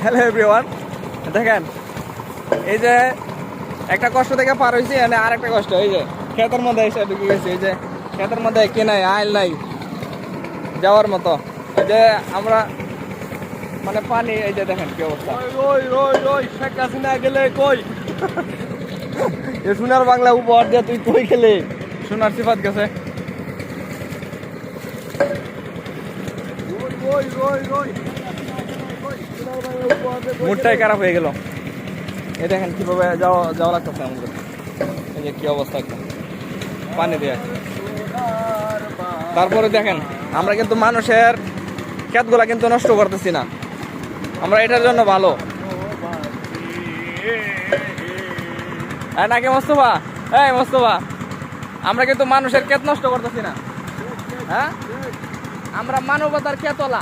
Hello everyone, দেখেন এই যে একটা কষ্ট থেকে পার হয়েছি, মানে আর একটা কষ্ট, এই যে ক্ষেতের মধ্যে এসে ঢুকে গেছি। এই যে ক্ষেতের মধ্যে কি নাই, আইল নাই যাওয়ার মতো। এই যে আমরা মানে পানি, এই যে দেখেন কি অবস্থা। শেখ হাসিনা গেলে কই, এ সোনার বাংলা উপহার দিয়ে তুই কই গেলে, সোনার সিফাত গেছে। মুডটাই খারাপ হয়ে গেল। এই দেখেন কিভাবে যাওয়া লাগতেছে আমাদের। এই যে কি অবস্থা একটা পানি দিয়ে। তারপরে দেখেন আমরা কিন্তু মানুষের ক্ষেতগুলা কিন্তু নষ্ট করতেছি না, আমরা এটার জন্য ভালো। নাকি মোস্তফা? এই মোস্তফা, আমরা কিন্তু মানুষের ক্ষেত নষ্ট করতেছি না। হ্যাঁ, আমরা মানবতার ক্ষেতওয়ালা।